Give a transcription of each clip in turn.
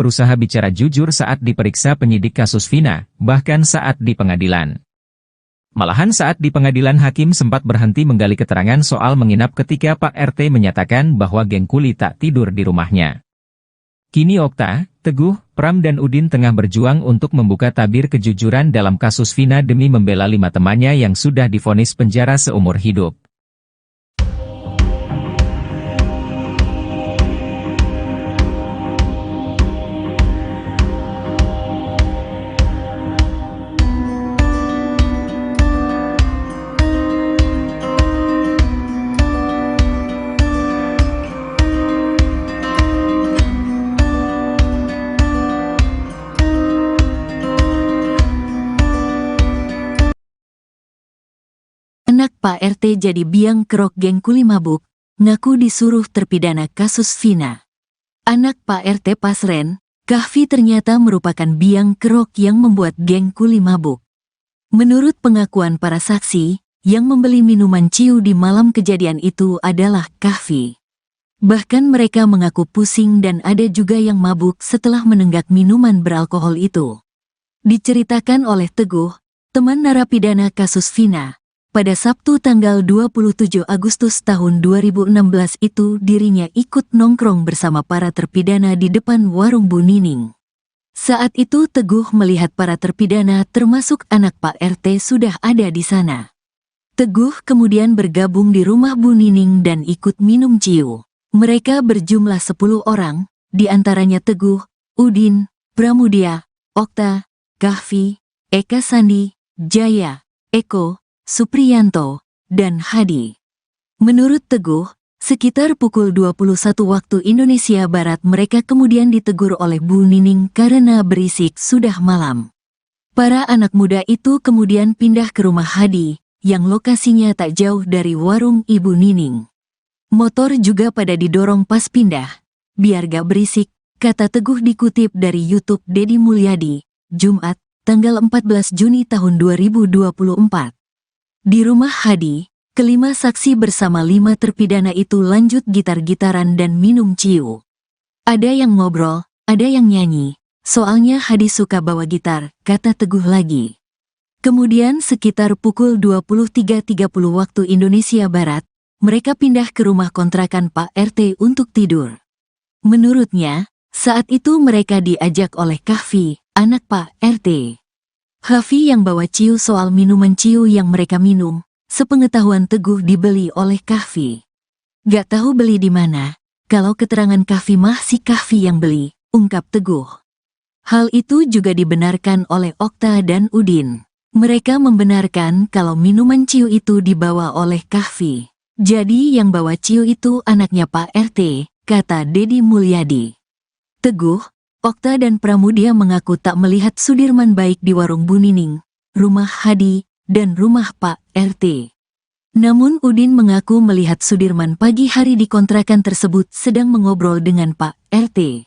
berusaha bicara jujur saat diperiksa penyidik kasus Vina, bahkan saat di pengadilan. Malahan saat di pengadilan hakim sempat berhenti menggali keterangan soal menginap ketika Pak RT menyatakan bahwa geng kuli tak tidur di rumahnya. Kini Okta, Teguh, Pram dan Udin tengah berjuang untuk membuka tabir kejujuran dalam kasus Vina demi membela 5 temannya yang sudah divonis penjara seumur hidup. Anak Pak RT jadi biang kerok geng kuli mabuk, ngaku disuruh terpidana kasus Vina. Anak Pak RT Pasren, Kahfi ternyata merupakan biang kerok yang membuat geng kuli mabuk. Menurut pengakuan para saksi, yang membeli minuman ciu di malam kejadian itu adalah Kahfi. Bahkan mereka mengaku pusing dan ada juga yang mabuk setelah menenggak minuman beralkohol itu. Diceritakan oleh Teguh, teman narapidana kasus Vina. Pada Sabtu tanggal 27 Agustus tahun 2016 itu dirinya ikut nongkrong bersama para terpidana di depan warung Bu Nining. Saat itu Teguh melihat para terpidana termasuk anak Pak RT sudah ada di sana. Teguh kemudian bergabung di rumah Bu Nining dan ikut minum ciu. Mereka berjumlah 10 orang, di antaranya Teguh, Udin, Pramudia, Okta, Kahfi, Eka Sandi, Jaya, Eko, Supriyanto, dan Hadi. Menurut Teguh, sekitar pukul 21 waktu Indonesia Barat mereka kemudian ditegur oleh Bu Nining karena berisik sudah malam. Para anak muda itu kemudian pindah ke rumah Hadi, yang lokasinya tak jauh dari warung Ibu Nining. Motor juga pada didorong pas pindah, biar gak berisik, kata Teguh dikutip dari YouTube Deddy Mulyadi, Jumat, tanggal 14 Juni tahun 2024. Di rumah Hadi, kelima saksi bersama 5 terpidana itu lanjut gitar-gitaran dan minum ciu. Ada yang ngobrol, ada yang nyanyi, soalnya Hadi suka bawa gitar, kata Teguh lagi. Kemudian sekitar pukul 23.30 waktu Indonesia Barat, mereka pindah ke rumah kontrakan Pak RT untuk tidur. Menurutnya, saat itu mereka diajak oleh Kahfi, anak Pak RT. Kahfi yang bawa ciu soal minuman ciu yang mereka minum, sepengetahuan Teguh dibeli oleh Kahfi. Gak tahu beli di mana, kalau keterangan Kahfi mah si Kahfi yang beli, ungkap Teguh. Hal itu juga dibenarkan oleh Okta dan Udin. Mereka membenarkan kalau minuman ciu itu dibawa oleh Kahfi. Jadi yang bawa ciu itu anaknya Pak RT, kata Deddy Mulyadi. Teguh, Okta dan Pramudia mengaku tak melihat Sudirman baik di warung Bu Nining, rumah Hadi, dan rumah Pak RT. Namun Udin mengaku melihat Sudirman pagi hari di kontrakan tersebut sedang mengobrol dengan Pak RT.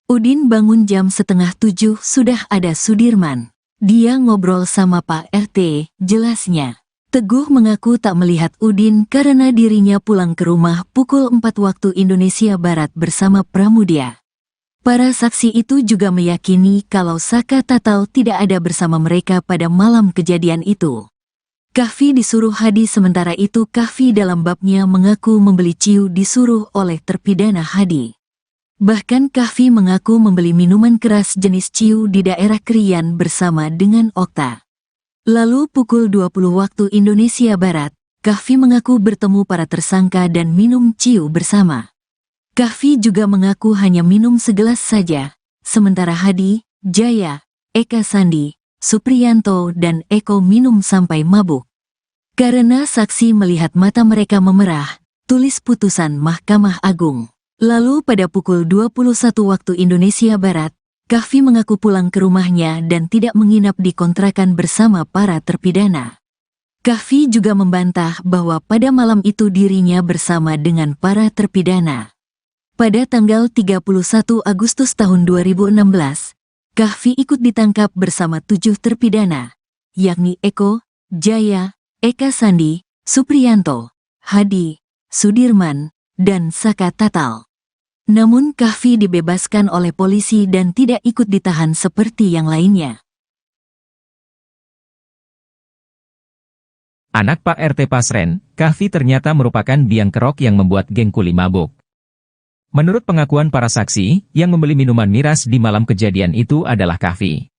Udin bangun jam 6:30 sudah ada Sudirman. Dia ngobrol sama Pak RT, jelasnya. Teguh mengaku tak melihat Udin karena dirinya pulang ke rumah pukul 4 waktu Indonesia Barat bersama Pramudia. Para saksi itu juga meyakini kalau Saka Tatal tidak ada bersama mereka pada malam kejadian itu. Kahfi disuruh Hadi sementara itu Kahfi dalam babnya mengaku membeli ciu disuruh oleh terpidana Hadi. Bahkan Kahfi mengaku membeli minuman keras jenis ciu di daerah Krian bersama dengan Okta. Lalu pukul 20 waktu Indonesia Barat, Kahfi mengaku bertemu para tersangka dan minum ciu bersama. Kahfi juga mengaku hanya minum segelas saja, sementara Hadi, Jaya, Eka Sandi, Supriyanto dan Eko minum sampai mabuk. Karena saksi melihat mata mereka memerah, tulis putusan Mahkamah Agung. Lalu pada pukul 21 waktu Indonesia Barat, Kahfi mengaku pulang ke rumahnya dan tidak menginap di kontrakan bersama para terpidana. Kahfi juga membantah bahwa pada malam itu dirinya bersama dengan para terpidana. Pada tanggal 31 Agustus tahun 2016, Kahfi ikut ditangkap bersama 7 terpidana, yakni Eko, Jaya, Eka Sandi, Supriyanto, Hadi, Sudirman, dan Saka Tatal. Namun Kahfi dibebaskan oleh polisi dan tidak ikut ditahan seperti yang lainnya. Anak Pak RT Pasren, Kahfi ternyata merupakan biang kerok yang membuat geng kuli mabuk. Menurut pengakuan para saksi, yang membeli minuman miras di malam kejadian itu adalah Kahfi.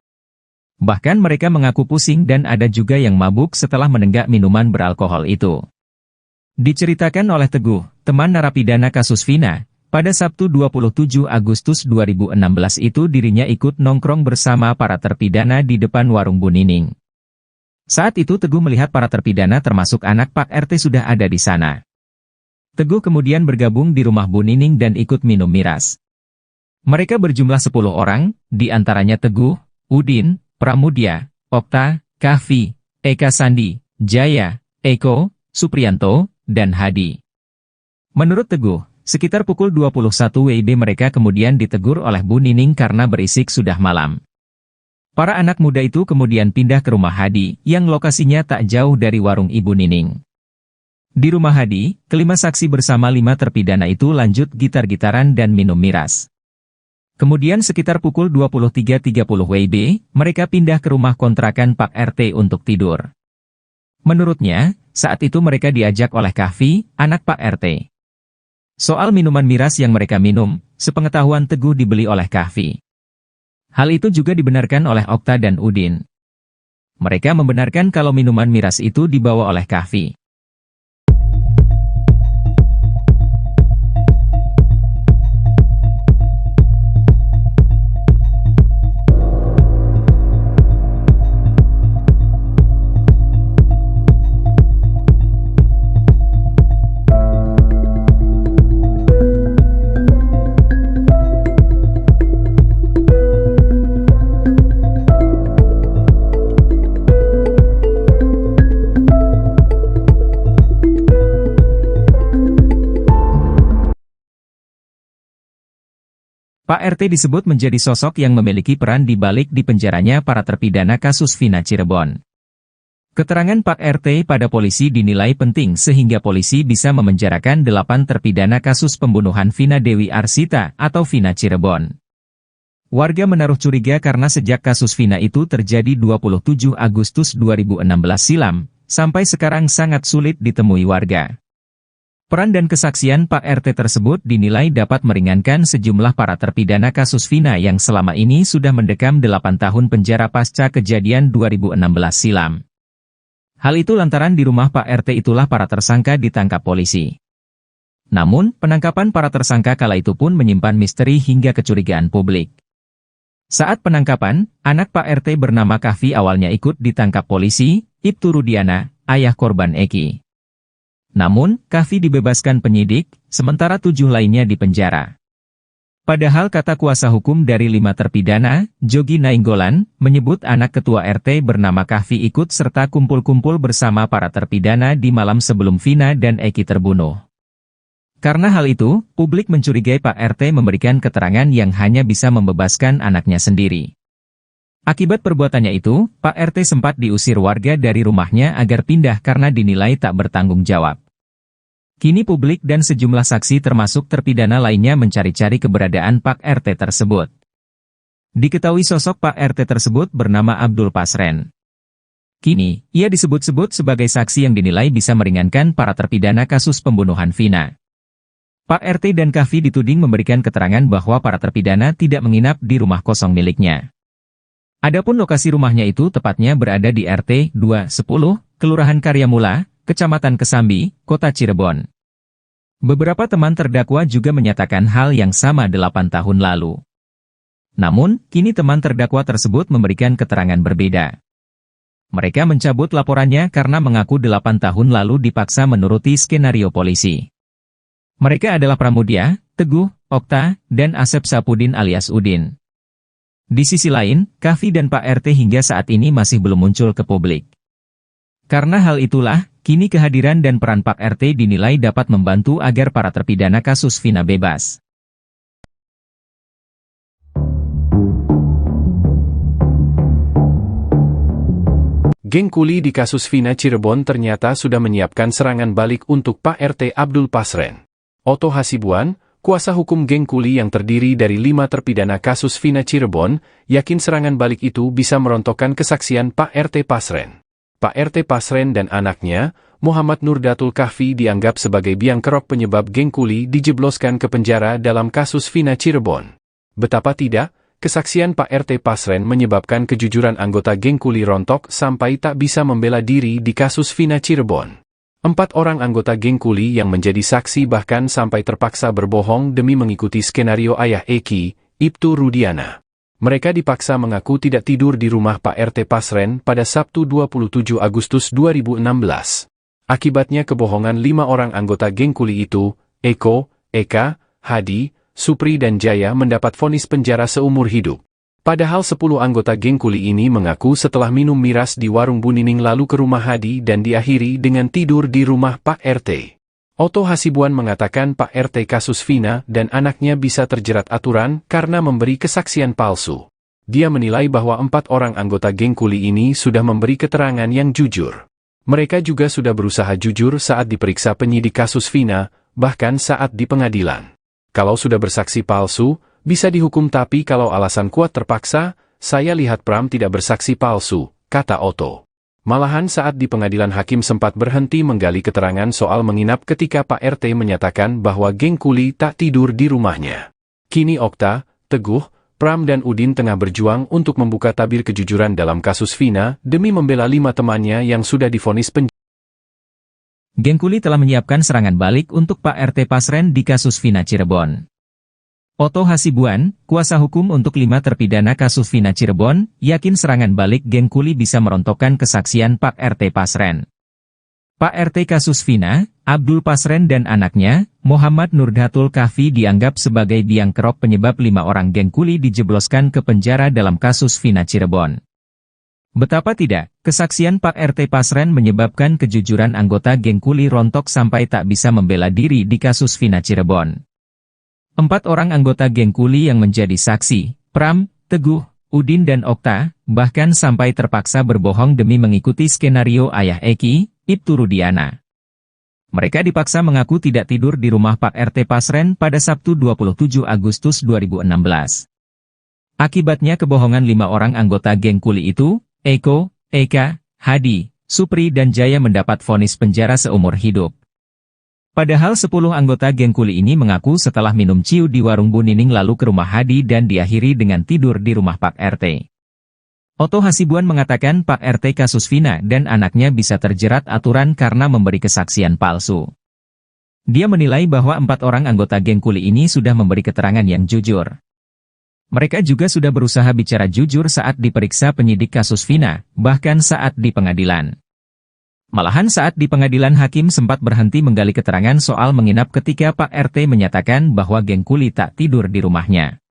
Bahkan mereka mengaku pusing dan ada juga yang mabuk setelah menenggak minuman beralkohol itu. Diceritakan oleh Teguh, teman narapidana kasus Vina, pada Sabtu 27 Agustus 2016 itu dirinya ikut nongkrong bersama para terpidana di depan warung Bu Nining. Saat itu Teguh melihat para terpidana termasuk anak Pak RT sudah ada di sana. Teguh kemudian bergabung di rumah Bu Nining dan ikut minum miras. Mereka berjumlah 10 orang, di antaranya Teguh, Udin, Pramudia, Okta, Kahfi, Eka Sandi, Jaya, Eko, Supriyanto, dan Hadi. Menurut Teguh, sekitar pukul 21 WIB mereka kemudian ditegur oleh Bu Nining karena berisik sudah malam. Para anak muda itu kemudian pindah ke rumah Hadi, yang lokasinya tak jauh dari warung Ibu Nining. Di rumah Hadi, kelima saksi bersama 5 terpidana itu lanjut gitar-gitaran dan minum miras. Kemudian sekitar pukul 23.30 WIB, mereka pindah ke rumah kontrakan Pak RT untuk tidur. Menurutnya, saat itu mereka diajak oleh Kahfi, anak Pak RT. Soal minuman miras yang mereka minum, sepengetahuan Teguh dibeli oleh Kahfi. Hal itu juga dibenarkan oleh Okta dan Udin. Mereka membenarkan kalau minuman miras itu dibawa oleh Kahfi. Pak RT disebut menjadi sosok yang memiliki peran di balik dipenjaranya para terpidana kasus Vina Cirebon. Keterangan Pak RT pada polisi dinilai penting sehingga polisi bisa memenjarakan 8 terpidana kasus pembunuhan Vina Dewi Arsita atau Vina Cirebon. Warga menaruh curiga karena sejak kasus Vina itu terjadi 27 Agustus 2016 silam, sampai sekarang sangat sulit ditemui warga. Peran dan kesaksian Pak RT tersebut dinilai dapat meringankan sejumlah para terpidana kasus Vina yang selama ini sudah mendekam 8 tahun penjara pasca kejadian 2016 silam. Hal itu lantaran di rumah Pak RT itulah para tersangka ditangkap polisi. Namun, penangkapan para tersangka kala itu pun menyimpan misteri hingga kecurigaan publik. Saat penangkapan, anak Pak RT bernama Kahfi awalnya ikut ditangkap polisi, Ibtu Rudiana, ayah korban Eki. Namun, Kahfi dibebaskan penyidik, sementara 7 lainnya dipenjara. Padahal kata kuasa hukum dari 5 terpidana, Jogi Nainggolan, menyebut anak ketua RT bernama Kahfi ikut serta kumpul-kumpul bersama para terpidana di malam sebelum Vina dan Eki terbunuh. Karena hal itu, publik mencurigai Pak RT memberikan keterangan yang hanya bisa membebaskan anaknya sendiri. Akibat perbuatannya itu, Pak RT sempat diusir warga dari rumahnya agar pindah karena dinilai tak bertanggung jawab. Kini publik dan sejumlah saksi termasuk terpidana lainnya mencari-cari keberadaan Pak RT tersebut. Diketahui sosok Pak RT tersebut bernama Abdul Pasren. Kini, ia disebut-sebut sebagai saksi yang dinilai bisa meringankan para terpidana kasus pembunuhan Vina. Pak RT dan Kahfi dituding memberikan keterangan bahwa para terpidana tidak menginap di rumah kosong miliknya. Adapun lokasi rumahnya itu tepatnya berada di RT 210, Kelurahan Karyamula, Kecamatan Kesambi, Kota Cirebon. Beberapa teman terdakwa juga menyatakan hal yang sama 8 tahun lalu. Namun, kini teman terdakwa tersebut memberikan keterangan berbeda. Mereka mencabut laporannya karena mengaku 8 tahun lalu dipaksa menuruti skenario polisi. Mereka adalah Pramudia, Teguh, Okta, dan Asep Sapudin alias Udin. Di sisi lain, Kahfi dan Pak RT hingga saat ini masih belum muncul ke publik. Karena hal itulah, kini kehadiran dan peran Pak RT dinilai dapat membantu agar para terpidana kasus Vina bebas. Geng kuli di kasus Vina Cirebon ternyata sudah menyiapkan serangan balik untuk Pak RT Abdul Pasren. Otto Hasibuan, kuasa hukum geng kuli yang terdiri dari 5 terpidana kasus Vina Cirebon, yakin serangan balik itu bisa merontokkan kesaksian Pak RT Pasren. Pak RT Pasren dan anaknya, Muhammad Nurdatul Kahfi dianggap sebagai biang kerok penyebab geng kuli dijebloskan ke penjara dalam kasus Vina Cirebon. Betapa tidak, kesaksian Pak RT Pasren menyebabkan kejujuran anggota geng kuli rontok sampai tak bisa membela diri di kasus Vina Cirebon. 4 orang anggota geng kuli yang menjadi saksi bahkan sampai terpaksa berbohong demi mengikuti skenario ayah Eki, Ibtu Rudiana. Mereka dipaksa mengaku tidak tidur di rumah Pak RT Pasren pada Sabtu 27 Agustus 2016. Akibatnya kebohongan 5 orang anggota geng kuli itu, Eko, Eka, Hadi, Supri dan Jaya mendapat vonis penjara seumur hidup. Padahal 10 anggota geng kuli ini mengaku setelah minum miras di warung Bu Nining lalu ke rumah Hadi dan diakhiri dengan tidur di rumah Pak RT. Oto Hasibuan mengatakan Pak RT kasus Vina dan anaknya bisa terjerat aturan karena memberi kesaksian palsu. Dia menilai bahwa 4 orang anggota geng kuli ini sudah memberi keterangan yang jujur. Mereka juga sudah berusaha jujur saat diperiksa penyidik kasus Vina, bahkan saat di pengadilan. Kalau sudah bersaksi palsu, bisa dihukum, tapi kalau alasan kuat terpaksa, saya lihat Pram tidak bersaksi palsu, kata Oto. Malahan saat di pengadilan hakim sempat berhenti menggali keterangan soal menginap ketika Pak RT menyatakan bahwa geng kuli tak tidur di rumahnya. Kini Okta, Teguh, Pram dan Udin tengah berjuang untuk membuka tabir kejujuran dalam kasus Vina demi membela 5 temannya yang sudah divonis penjara. Geng kuli telah menyiapkan serangan balik untuk Pak RT Pasren di kasus Vina Cirebon. Oto Hasibuan, kuasa hukum untuk 5 terpidana kasus Vina Cirebon, yakin serangan balik geng kuli bisa merontokkan kesaksian Pak RT Pasren. Pak RT kasus Vina, Abdul Pasren dan anaknya, Muhammad Nurdatul Kahfi dianggap sebagai biang kerok penyebab 5 orang geng kuli dijebloskan ke penjara dalam kasus Vina Cirebon. Betapa tidak, kesaksian Pak RT Pasren menyebabkan kejujuran anggota geng kuli rontok sampai tak bisa membela diri di kasus Vina Cirebon. 4 orang anggota geng kuli yang menjadi saksi, Pram, Teguh, Udin dan Okta, bahkan sampai terpaksa berbohong demi mengikuti skenario ayah Eki, Ibtu Rudiana. Mereka dipaksa mengaku tidak tidur di rumah Pak RT Pasren pada Sabtu 27 Agustus 2016. Akibatnya kebohongan 5 orang anggota geng kuli itu, Eko, Eka, Hadi, Supri dan Jaya mendapat vonis penjara seumur hidup. Padahal 10 anggota geng kuli ini mengaku setelah minum ciu di warung Bu Nining lalu ke rumah Hadi dan diakhiri dengan tidur di rumah Pak RT. Oto Hasibuan mengatakan Pak RT kasus Vina dan anaknya bisa terjerat aturan karena memberi kesaksian palsu. Dia menilai bahwa 4 orang anggota geng kuli ini sudah memberi keterangan yang jujur. Mereka juga sudah berusaha bicara jujur saat diperiksa penyidik kasus Vina, bahkan saat di pengadilan. Malahan saat di pengadilan hakim sempat berhenti menggali keterangan soal menginap ketika Pak RT menyatakan bahwa geng kuli tak tidur di rumahnya.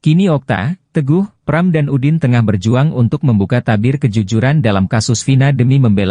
Kini Okta, Teguh, Pram dan Udin tengah berjuang untuk membuka tabir kejujuran dalam kasus Vina demi membela